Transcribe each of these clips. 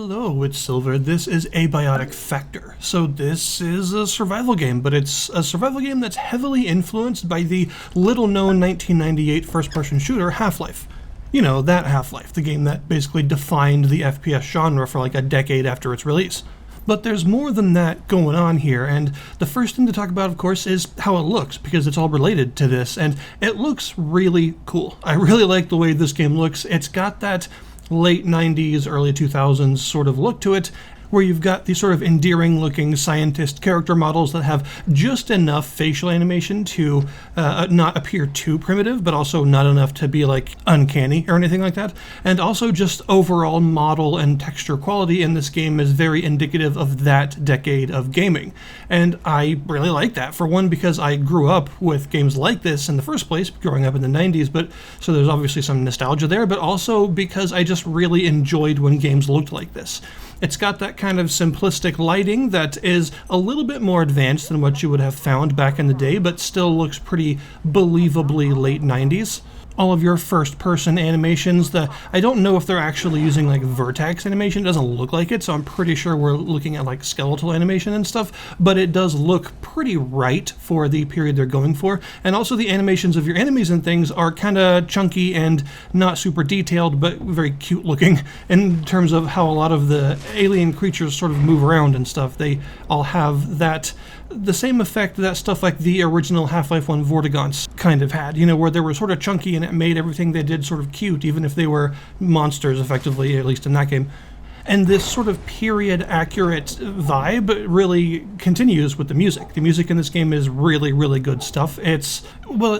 Hello, it's Silver. This is Abiotic Factor. So this is a survival game, but it's a survival game that's heavily influenced by the little-known 1998 first-person shooter Half-Life. You know, that Half-Life, the game that basically defined the FPS genre for like a decade after its release. But there's more than that going on here, and the first thing to talk about, of course, is how it looks, because it's all related to this, and it looks really cool. I really like the way this game looks. It's got that late 90s, early 2000s sort of look to it, where you've got these sort of endearing looking scientist character models that have just enough facial animation to not appear too primitive, but also not enough to be like uncanny or anything like that. And also just overall model and texture quality in this game is very indicative of that decade of gaming. And I really like that, for one, because I grew up with games like this in the first place, growing up in the 90s, but so there's obviously some nostalgia there, but also because I just really enjoyed when games looked like this. It's got that kind of simplistic lighting that is a little bit more advanced than what you would have found back in the day, but still looks pretty believably late 90s. All of your first-person animations, I don't know if they're actually using like vertex animation. It doesn't look like it, so I'm pretty sure we're looking at like skeletal animation and stuff, but it does look pretty right for the period they're going for. And also the animations of your enemies and things are kind of chunky and not super detailed, but very cute looking in terms of how a lot of the alien creatures sort of move around and stuff. They all have the same effect that stuff like the original Half-Life 1 Vortigaunts kind of had, you know, where they were sort of chunky and it made everything they did sort of cute, even if they were monsters, effectively, at least in that game. And this sort of period-accurate vibe really continues with the music. The music in this game is really, really good stuff. It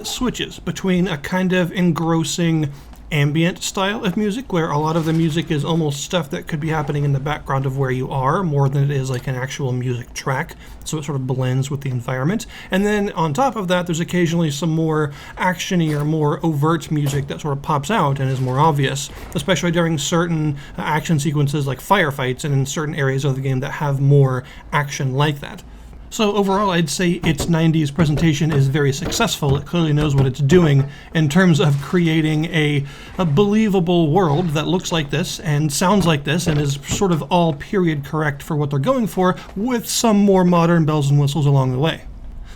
switches between a kind of engrossing ambient style of music, where a lot of the music is almost stuff that could be happening in the background of where you are, more than it is like an actual music track, so it sort of blends with the environment. And then on top of that, there's occasionally some more actiony or more overt music that sort of pops out and is more obvious, especially during certain action sequences like firefights and in certain areas of the game that have more action like that. So overall, I'd say its 90s presentation is very successful. It clearly knows what it's doing in terms of creating a believable world that looks like this and sounds like this and is sort of all period correct for what they're going for, with some more modern bells and whistles along the way.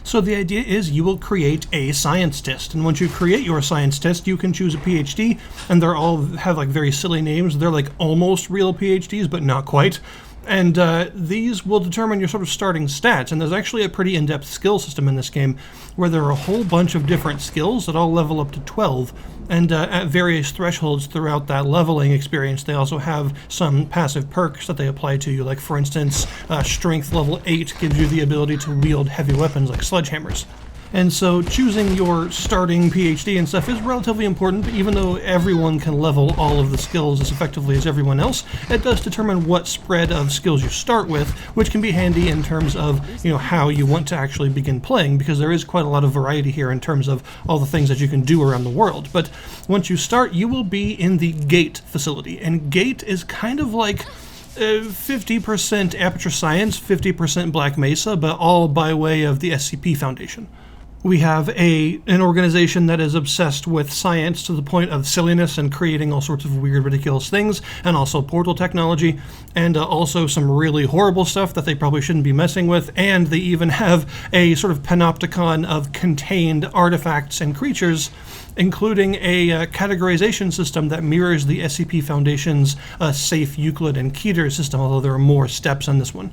So the idea is you will create a science test, and once you create your science test, you can choose a PhD, and they're all have like very silly names. They're like almost real PhDs, but not quite. And these will determine your sort of starting stats, and there's actually a pretty in-depth skill system in this game where there are a whole bunch of different skills that all level up to 12, and at various thresholds throughout that leveling experience they also have some passive perks that they apply to you, like for instance strength level 8 gives you the ability to wield heavy weapons like sledgehammers. And so choosing your starting PhD and stuff is relatively important, even though everyone can level all of the skills as effectively as everyone else. It does determine what spread of skills you start with, which can be handy in terms of, you know, how you want to actually begin playing, because there is quite a lot of variety here in terms of all the things that you can do around the world. But once you start, you will be in the GATE facility, and GATE is kind of like 50% Aperture Science, 50% Black Mesa, but all by way of the SCP Foundation. We have an organization that is obsessed with science to the point of silliness and creating all sorts of weird, ridiculous things, and also portal technology, and also some really horrible stuff that they probably shouldn't be messing with, and they even have a sort of panopticon of contained artifacts and creatures, including a categorization system that mirrors the SCP Foundation's safe Euclid and Keter system, although there are more steps on this one.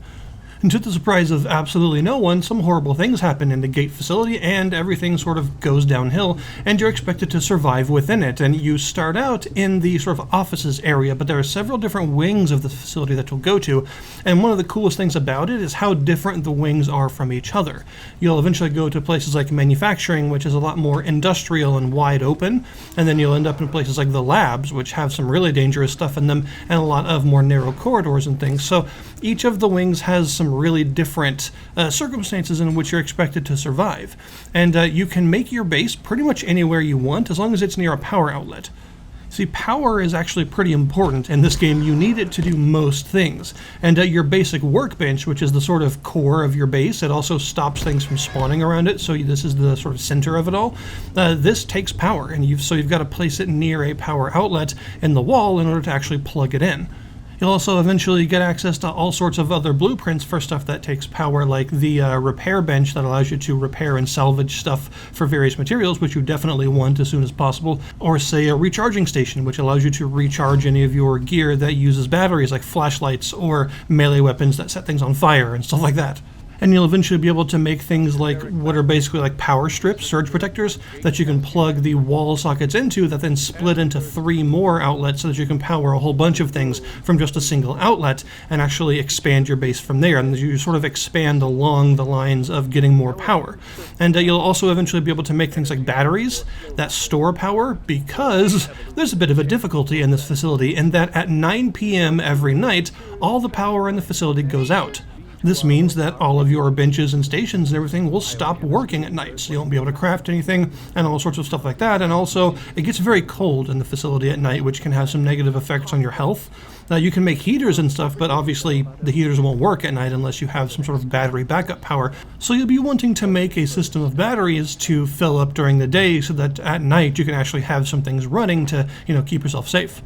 And to the surprise of absolutely no one, some horrible things happen in the GATE facility, and everything sort of goes downhill, and you're expected to survive within it. And you start out in the sort of offices area, but there are several different wings of the facility that you'll go to, and one of the coolest things about it is how different the wings are from each other. You'll eventually go to places like manufacturing, which is a lot more industrial and wide open, and then you'll end up in places like the labs, which have some really dangerous stuff in them, and a lot of more narrow corridors and things. So each of the wings has some really different circumstances in which you're expected to survive. And you can make your base pretty much anywhere you want, as long as it's near a power outlet. See, power is actually pretty important in this game. You need it to do most things. And your basic workbench, which is the sort of core of your base, it also stops things from spawning around it, so this is the sort of center of it all. This takes power, and you've got to place it near a power outlet in the wall in order to actually plug it in. You'll also eventually get access to all sorts of other blueprints for stuff that takes power, like the repair bench that allows you to repair and salvage stuff for various materials, which you definitely want as soon as possible, or say a recharging station, which allows you to recharge any of your gear that uses batteries, like flashlights or melee weapons that set things on fire and stuff like that. And you'll eventually be able to make things like what are basically like power strips, surge protectors, that you can plug the wall sockets into that then split into 3 more outlets so that you can power a whole bunch of things from just a single outlet and actually expand your base from there. And you sort of expand along the lines of getting more power. And you'll also eventually be able to make things like batteries that store power, because there's a bit of a difficulty in this facility in that at 9 p.m. every night, all the power in the facility goes out. This means that all of your benches and stations and everything will stop working at night, so you won't be able to craft anything and all sorts of stuff like that. And also, it gets very cold in the facility at night, which can have some negative effects on your health. You can make heaters and stuff, but obviously the heaters won't work at night unless you have some sort of battery backup power. So you'll be wanting to make a system of batteries to fill up during the day so that at night you can actually have some things running to, keep yourself safe.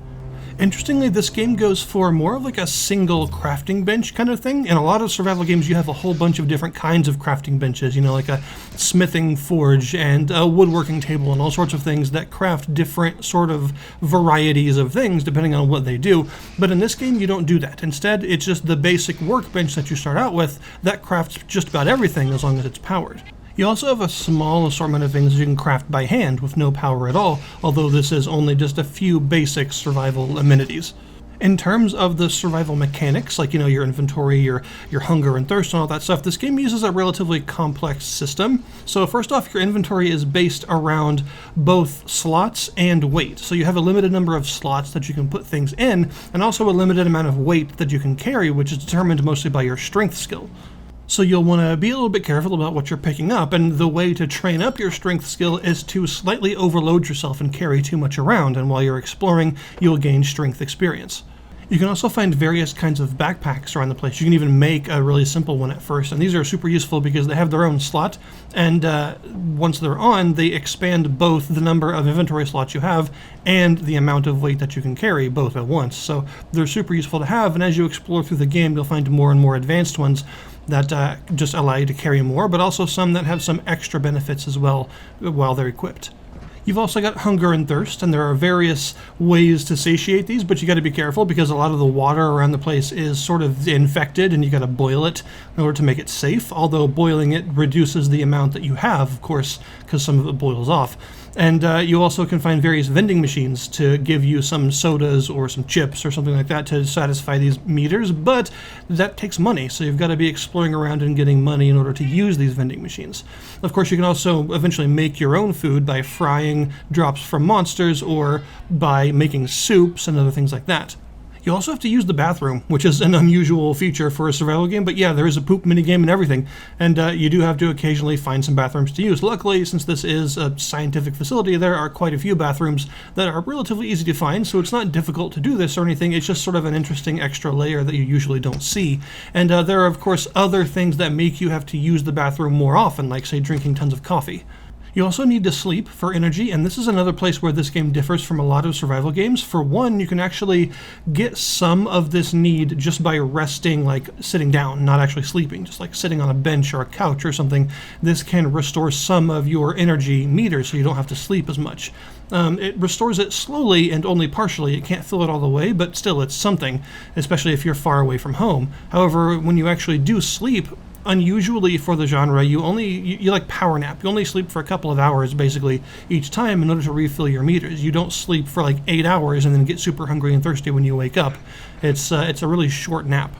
Interestingly, this game goes for more of like a single crafting bench kind of thing. In a lot of survival games, you have a whole bunch of different kinds of crafting benches, like a smithing forge and a woodworking table and all sorts of things that craft different sort of varieties of things depending on what they do. But in this game, you don't do that. Instead, it's just the basic workbench that you start out with that crafts just about everything as long as it's powered. You also have a small assortment of things you can craft by hand with no power at all, although this is only just a few basic survival amenities. In terms of the survival mechanics, like your inventory, your hunger and thirst and all that stuff, this game uses a relatively complex system. So first off, your inventory is based around both slots and weight. So you have a limited number of slots that you can put things in, and also a limited amount of weight that you can carry, which is determined mostly by your strength skill. So you'll want to be a little bit careful about what you're picking up, and the way to train up your strength skill is to slightly overload yourself and carry too much around, and while you're exploring, you'll gain strength experience. You can also find various kinds of backpacks around the place. You can even make a really simple one at first, and these are super useful because they have their own slot, and once they're on, they expand both the number of inventory slots you have and the amount of weight that you can carry both at once. So they're super useful to have, and as you explore through the game, you'll find more and more advanced ones that just allow you to carry more, but also some that have some extra benefits as well while they're equipped. You've also got hunger and thirst, and there are various ways to satiate these, but you got to be careful because a lot of the water around the place is sort of infected, and you got to boil it in order to make it safe, although boiling it reduces the amount that you have, of course, because some of it boils off. And you also can find various vending machines to give you some sodas or some chips or something like that to satisfy these meters, but that takes money, so you've got to be exploring around and getting money in order to use these vending machines. Of course, you can also eventually make your own food by frying drops from monsters or by making soups and other things like that. You also have to use the bathroom, which is an unusual feature for a survival game, but yeah, there is a poop minigame and everything, and you do have to occasionally find some bathrooms to use. Luckily, since this is a scientific facility, there are quite a few bathrooms that are relatively easy to find, so it's not difficult to do this or anything. It's just sort of an interesting extra layer that you usually don't see. And there are, of course, other things that make you have to use the bathroom more often, like, say, drinking tons of coffee. You also need to sleep for energy, and this is another place where this game differs from a lot of survival games. For one, you can actually get some of this need just by resting, like sitting down, not actually sleeping, just like sitting on a bench or a couch or something. This can restore some of your energy meter so you don't have to sleep as much. It restores it slowly and only partially. It can't fill it all the way, but still it's something, especially if you're far away from home. However, when you actually do sleep, unusually for the genre, you like power nap. You only sleep for a couple of hours basically each time in order to refill your meters. You don't sleep for like 8 hours and then get super hungry and thirsty when you wake up. It's a really short nap.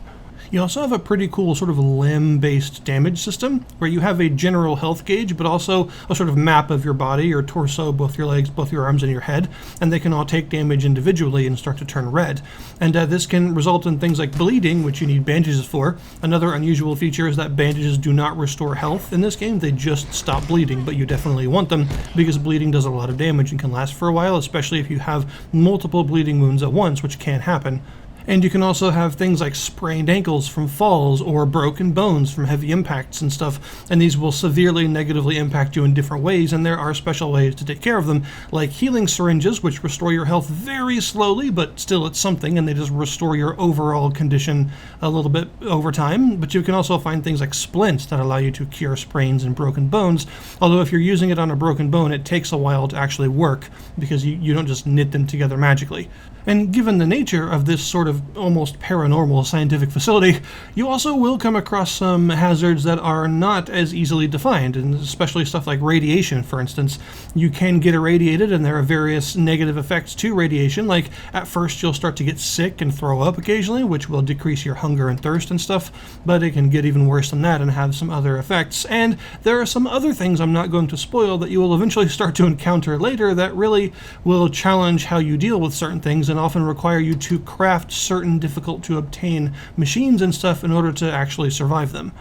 You also have a pretty cool sort of limb-based damage system where you have a general health gauge, but also a sort of map of your body, your torso, both your legs, both your arms, and your head, and they can all take damage individually and start to turn red. And this can result in things like bleeding, which you need bandages for. Another unusual feature is that bandages do not restore health in this game, they just stop bleeding, but you definitely want them because bleeding does a lot of damage and can last for a while, especially if you have multiple bleeding wounds at once, which can happen. And you can also have things like sprained ankles from falls or broken bones from heavy impacts and stuff, and these will severely negatively impact you in different ways, and there are special ways to take care of them, like healing syringes, which restore your health very slowly, but still it's something, and they just restore your overall condition a little bit over time. But you can also find things like splints that allow you to cure sprains and broken bones, although if you're using it on a broken bone, it takes a while to actually work, because you don't just knit them together magically. And given the nature of this sort of almost paranormal scientific facility, you also will come across some hazards that are not as easily defined, and especially stuff like radiation, for instance. You can get irradiated, and there are various negative effects to radiation, like at first you'll start to get sick and throw up occasionally, which will decrease your hunger and thirst and stuff, but it can get even worse than that and have some other effects. And there are some other things I'm not going to spoil that you will eventually start to encounter later that really will challenge how you deal with certain things, and often require you to craft certain difficult to obtain machines and stuff in order to actually survive them.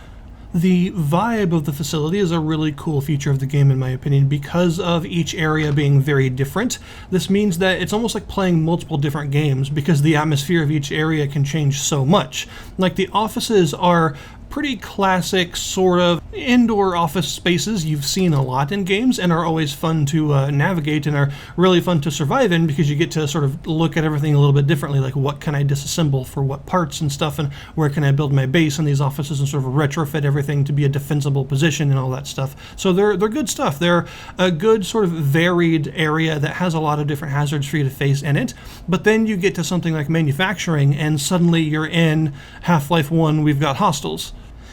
The vibe of the facility is a really cool feature of the game, in my opinion, because of each area being very different. This means that it's almost like playing multiple different games, because the atmosphere of each area can change so much. Like, the offices are pretty classic sort of indoor office spaces you've seen a lot in games, and are always fun to navigate and are really fun to survive in, because you get to sort of look at everything a little bit differently, like what can I disassemble for what parts and stuff, and where can I build my base in these offices and sort of retrofit everything to be a defensible position and all that stuff. So they're good stuff. They're a good sort of varied area that has a lot of different hazards for you to face in it. But then you get to something like manufacturing, and suddenly you're in Half-Life 1, we've got hostiles.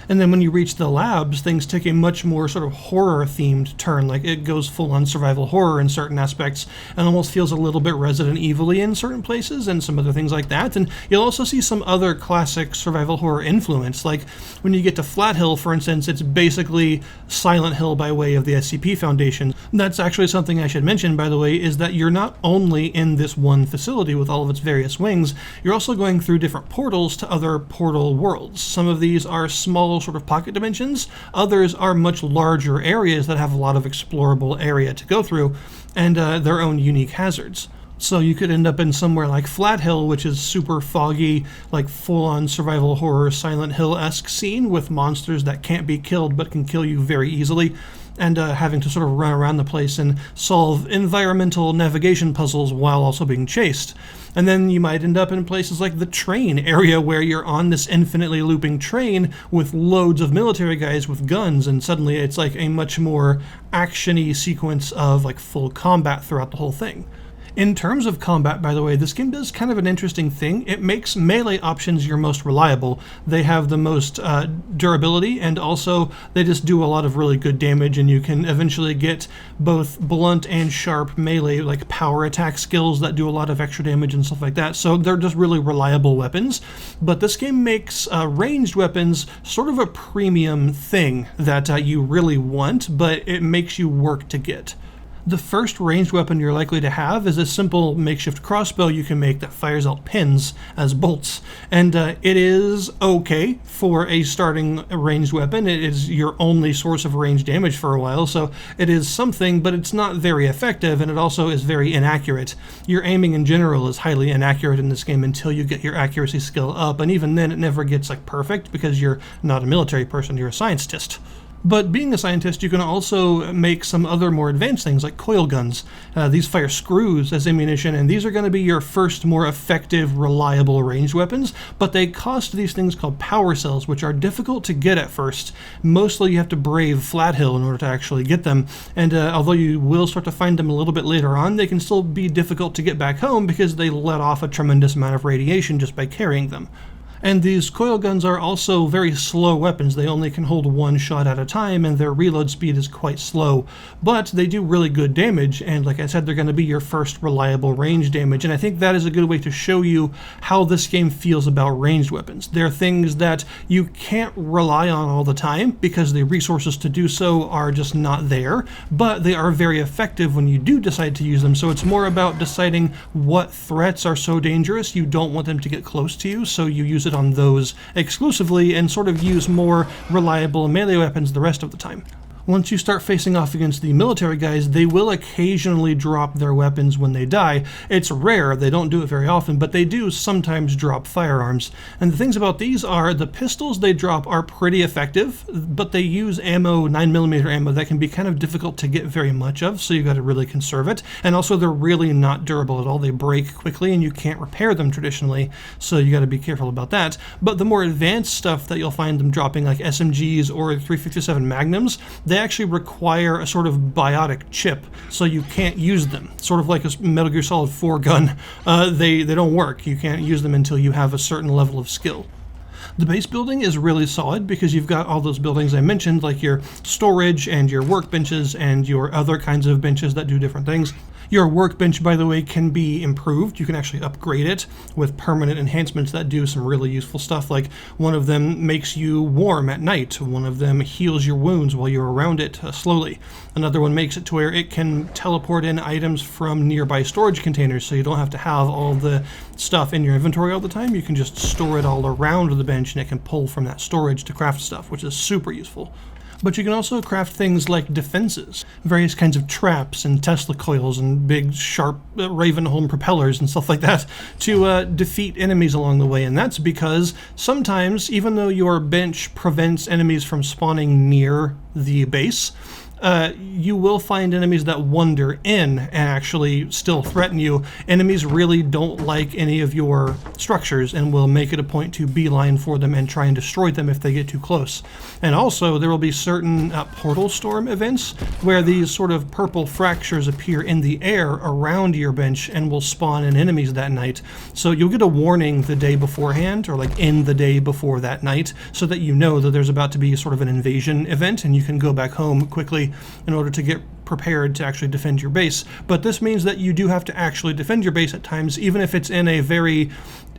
And then when you reach the labs, things take a much more sort of horror-themed turn. Like, it goes full-on survival horror in certain aspects, and almost feels a little bit Resident Evil-y in certain places, and some other things like that. And you'll also see some other classic survival horror influence. Like, when you get to Flat Hill, for instance, it's basically Silent Hill by way of the SCP Foundation. That's actually something I should mention, by the way, is that you're not only in this one facility with all of its various wings, you're also going through different portals to other portal worlds. Some of these are small sort of pocket dimensions, others are much larger areas that have a lot of explorable area to go through, and their own unique hazards. So you could end up in somewhere like Flat Hill, which is super foggy, like full-on survival horror Silent Hill-esque scene with monsters that can't be killed but can kill you very easily, and having to sort of run around the place and solve environmental navigation puzzles while also being chased. And then you might end up in places like the train area, where you're on this infinitely looping train with loads of military guys with guns, and suddenly it's like a much more action-y sequence of like full combat throughout the whole thing. In terms of combat, by the way, this game does kind of an interesting thing. It makes melee options your most reliable. They have the most durability, and also they just do a lot of really good damage, and you can eventually get both blunt and sharp melee, like power attack skills that do a lot of extra damage and stuff like that. So they're just really reliable weapons. But this game makes ranged weapons sort of a premium thing that you really want, but it makes you work to get. The first ranged weapon you're likely to have is a simple makeshift crossbow you can make that fires out pins as bolts. And it is okay for a starting ranged weapon. It is your only source of ranged damage for a while, so it is something, but it's not very effective, and it also is very inaccurate. Your aiming in general is highly inaccurate in this game until you get your accuracy skill up, and even then it never gets like perfect, because you're not a military person, you're a scientist. But being a scientist, you can also make some other more advanced things like coil guns. These fire screws as ammunition, and these are going to be your first more effective, reliable ranged weapons, but they cost these things called power cells, which are difficult to get at first. Mostly you have to brave Flat Hill in order to actually get them, and although you will start to find them a little bit later on, they can still be difficult to get back home because they let off a tremendous amount of radiation just by carrying them. And these coil guns are also very slow weapons. They only can hold one shot at a time, and their reload speed is quite slow. But they do really good damage, and like I said, they're going to be your first reliable range damage. And I think that is a good way to show you how this game feels about ranged weapons. They're things that you can't rely on all the time, because the resources to do so are just not there, but they are very effective when you do decide to use them. So it's more about deciding what threats are so dangerous you don't want them to get close to you, so you use it on those exclusively and sort of use more reliable melee weapons the rest of the time. Once you start facing off against the military guys, they will occasionally drop their weapons when they die. It's rare, they don't do it very often, but they do sometimes drop firearms. And the things about these are the pistols they drop are pretty effective, but they use ammo, 9mm ammo, that can be kind of difficult to get very much of, so you got to really conserve it. And also they're really not durable at all. They break quickly and you can't repair them traditionally, so you got to be careful about that. But the more advanced stuff that you'll find them dropping, like SMGs or 357 Magnums, they actually require a sort of biotic chip, so you can't use them. Sort of like a Metal Gear Solid 4 gun. They don't work. You can't use them until you have a certain level of skill. The base building is really solid because you've got all those buildings I mentioned, like your storage and your workbenches and your other kinds of benches that do different things. Your workbench, by the way, can be improved. You can actually upgrade it with permanent enhancements that do some really useful stuff, like one of them makes you warm at night. One of them heals your wounds while you're around it slowly. Another one makes it to where it can teleport in items from nearby storage containers, so you don't have to have all the stuff in your inventory all the time. You can just store it all around the bench and it can pull from that storage to craft stuff, which is super useful. But you can also craft things like defenses, various kinds of traps and Tesla coils and big sharp Ravenholm propellers and stuff like that to defeat enemies along the way. And that's because sometimes, even though your bench prevents enemies from spawning near the base, you will find enemies that wander in and actually still threaten you. Enemies really don't like any of your structures and will make it a point to beeline for them and try and destroy them if they get too close. And also there will be certain portal storm events where these sort of purple fractures appear in the air around your bench and will spawn in enemies that night. So you'll get a warning the day beforehand, or like in the day before that night, so that you know that there's about to be sort of an invasion event and you can go back home quickly in order to get prepared to actually defend your base. But this means that you do have to actually defend your base at times, even if it's in a very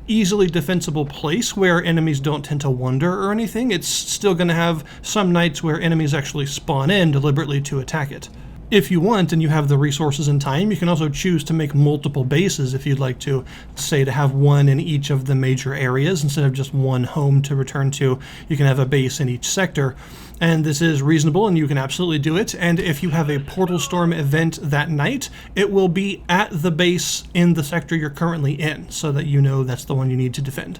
easily defensible place where enemies don't tend to wander or anything. It's still going to have some nights where enemies actually spawn in deliberately to attack it. If you want and you have the resources and time, you can also choose to make multiple bases if you'd like to, say to have one in each of the major areas instead of just one home to return to. You can have a base in each sector. And this is reasonable and you can absolutely do it. And if you have a portal storm event that night, it will be at the base in the sector you're currently in, so that you know that's the one you need to defend.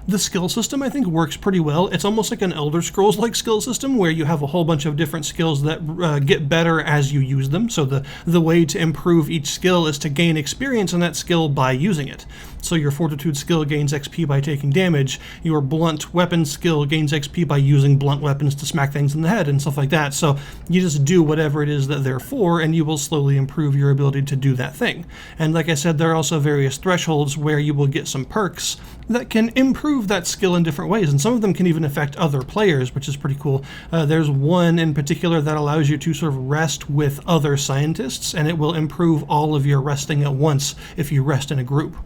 The skill system, I think, works pretty well. It's almost like an Elder Scrolls-like skill system where you have a whole bunch of different skills that get better as you use them. So the way to improve each skill is to gain experience in that skill by using it. So your Fortitude skill gains XP by taking damage. Your Blunt Weapon skill gains XP by using blunt weapons to smack things in the head and stuff like that. So you just do whatever it is that they're for, and you will slowly improve your ability to do that thing. And like I said, there are also various thresholds where you will get some perks that can improve that skill in different ways, and some of them can even affect other players, which is pretty cool. There's one in particular that allows you to sort of rest with other scientists, and it will improve all of your resting at once if you rest in a group.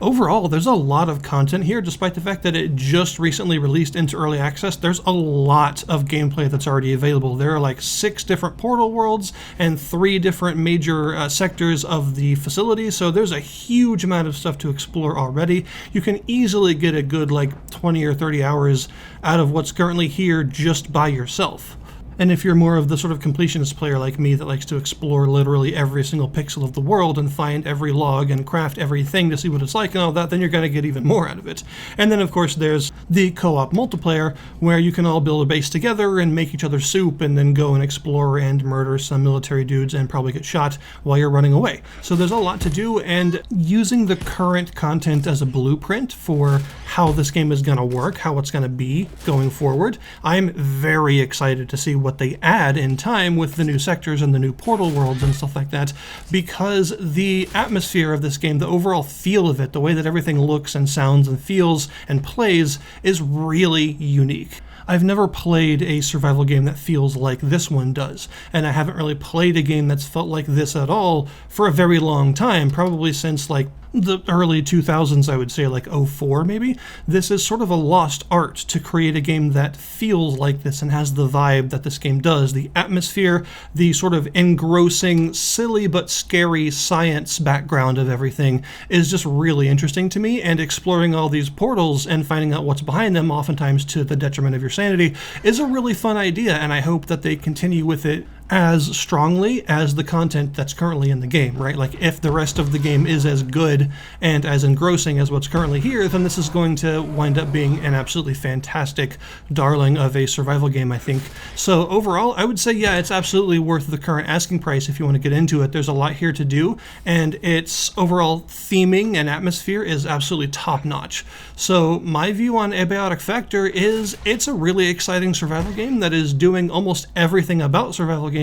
Overall, there's a lot of content here, despite the fact that it just recently released into early access. There's a lot of gameplay that's already available. There are like 6 different portal worlds and 3 different major sectors of the facility, so there's a huge amount of stuff to explore already. You can easily get a good like 20 or 30 hours out of what's currently here just by yourself. And if you're more of the sort of completionist player like me that likes to explore literally every single pixel of the world and find every log and craft everything to see what it's like and all that, then you're going to get even more out of it. And then of course there's the co-op multiplayer where you can all build a base together and make each other soup and then go and explore and murder some military dudes and probably get shot while you're running away. So there's a lot to do, and using the current content as a blueprint for how this game is going to work, how it's going to be going forward, I'm very excited to see what they add in time with the new sectors and the new portal worlds and stuff like that, because the atmosphere of this game, the overall feel of it, the way that everything looks and sounds and feels and plays is really unique. I've never played a survival game that feels like this one does, and I haven't really played a game that's felt like this at all for a very long time, probably since like the early 2000s, I would say, like '04 maybe. This is sort of a lost art to create a game that feels like this and has the vibe that this game does. The atmosphere, the sort of engrossing, silly but scary science background of everything is just really interesting to me, and exploring all these portals and finding out what's behind them, oftentimes to the detriment of your sanity, is a really fun idea, and I hope that they continue with it as strongly as the content that's currently in the game, right? Like, if the rest of the game is as good and as engrossing as what's currently here, then this is going to wind up being an absolutely fantastic darling of a survival game, I think. So overall, I would say, yeah, it's absolutely worth the current asking price if you want to get into it. There's a lot here to do, and its overall theming and atmosphere is absolutely top-notch. So my view on Abiotic Factor is it's a really exciting survival game that is doing almost everything about survival games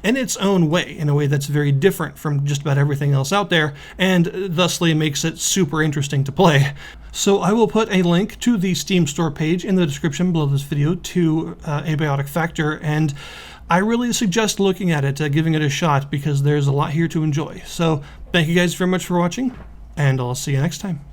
in its own way, in a way that's very different from just about everything else out there, and thusly makes it super interesting to play. So I will put a link to the Steam store page in the description below this video to Abiotic Factor, and I really suggest looking at it, giving it a shot, because there's a lot here to enjoy. So thank you guys very much for watching, and I'll see you next time.